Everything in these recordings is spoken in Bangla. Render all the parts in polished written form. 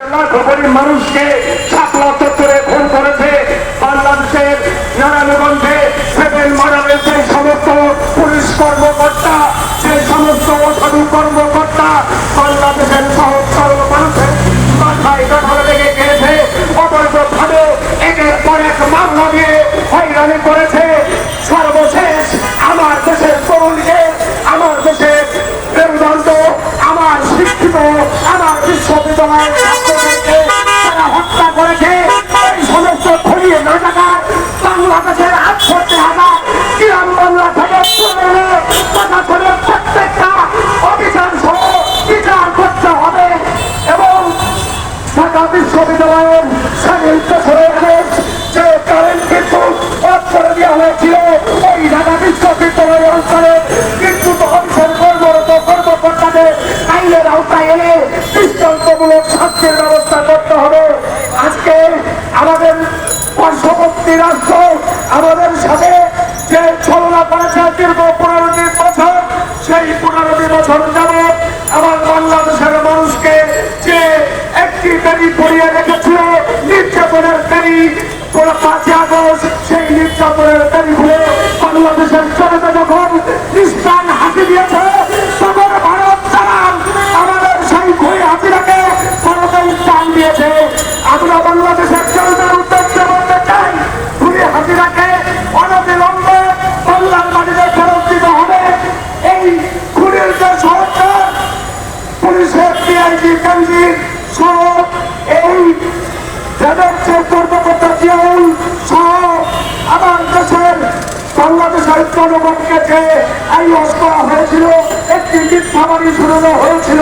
লাখো গরিব মানুষকে শাপলা চত্বরে খুন করেছে। বাংলাদেশের নারায়ণগঞ্জে সেভেন মার্ডারের সেই সমস্ত পুলিশ কর্মকর্তা, সেই সমস্ত অসাধু কর্মকর্তা বাংলাদেশের সহজ সরল মানুষের মাথায় কাঁঠাল লেগে গিয়েছে। অবৈধভাবে একের পর এক মামলা দিয়ে হয়রানি করেছে। সর্বশেষ আমার দেশের তরুণকে, আমার দেশের মেরুদণ্ড, আমার শিক্ষিত, আমার বিশ্ববিদ্যালয়ের ছাত্রদেরকে তারা হত্যা করেছে। এই সমস্ত খুলিয়ে না টাকা বাংলাদেশের 68,000 গ্রাম বাংলা থেকে কথা করে প্রত্যেকটা অফিসার সহ বিচার করতে হবে এবং ঢাকা বিশ্ববিদ্যালয়ের স্বাধীন বছরের যে কারেন্ট বিদ্যুৎ অফ করে দেওয়া হয়েছিল, ওই ঢাকা বিশ্ববিদ্যালয় অঞ্চলে বিদ্যুৎ অফিসের কর্মরত কর্মকর্তাদের আইনের আওতায় এনে দৃষ্টান্তমূলক শাস্তির ব্যবস্থা করতে হবে। আজকে আমাদের পার্শ্ববর্তী রাষ্ট্র আমাদের সাথে যে ছলনা করেছে দীর্ঘ 15 বছর, সেই 15 বছর যাবৎ আমার বাংলাদেশের মানুষকে যে একটি গাড়ি পড়িয়ে রেখেছিল নির্যাতনের গাড়ি, 5 আগস্ট সেই নির্যাতনের গাড়ি ঘুরে বাংলাদেশের জনতা যখন ইসলাম হাসি দিয়েছে, তখন ভারত তারা আমাদের সেই ঘুরে হাসিটাকে ভারতে স্থান দিয়েছে। আমরা বাংলাদেশের জনতার উদ্দেশ্যে বলতে চাই, ঘুরে হাসিটাকে অনবিলম্বে বাংলার মাটিতে ফেরত দিতে হবে। এই ঘুরের যে সরকার, পুলিশের ডিআইজি কেন্দ্রিক সহ এই যাদের যে কর্মকর্তা জিয়াউল সহ আমার দেশের বাংলাদেশের জনগণকে যে আইওয়াজ করা হয়েছিল, একটি মিথ্যাবাদী শুনানো হয়েছিল,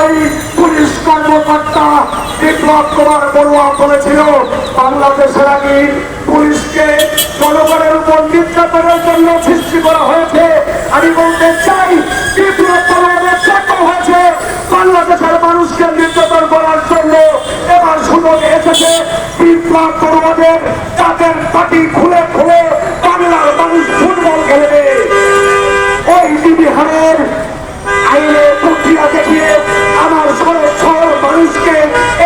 ওই পুলিশ কর্মকর্তা বিপ্লব কুমার বড়ুয়া বলেছিল বাংলাদেশের আগে পুলিশকে জনগণের উপর নির্যাতনের জন্য সৃষ্টি করা হয়েছে। আমি বলতে চাই, বিপ্লব বড়ুয়াদের চাকর হয়েছে বাংলাদেশের মানুষকে নির্যাতন করার জন্য। এবার সুযোগ এসেছে বিপ্লব বড়ুয়াদের তাদের পার্টি খুলে খুলে বাংলার মানুষ ফুটবল খেলবে। ওই বিহারের আইনে প্রক্রিয়া দেখিয়ে আমার সরল মানুষকে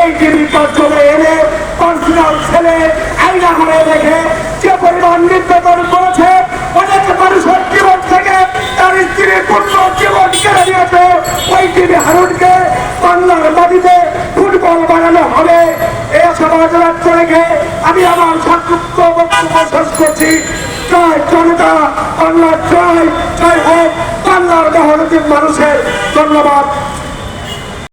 এই জীবিকার জন্য এনে পার্সোনাল ছেলে আইনা হারে রেখে যে পরিমাণ নির্যাতন করেছে, অনেক মানুষের জীবন থেকে তার স্ত্রীর পূর্ণ জীবন কেড়ে নিয়েছে। ওই টিভি হারুনকে বাংলার মাটিতে ফুটবল বানানো হবে। এই সমাজের রেখে আমি আমার সংক্ষিপ্ত বক্তব্য শেষ করছি। জয় জনতা, বাংলার জয়, জয় হোক বাংলার মেহনতি মানুষের। ধন্যবাদ।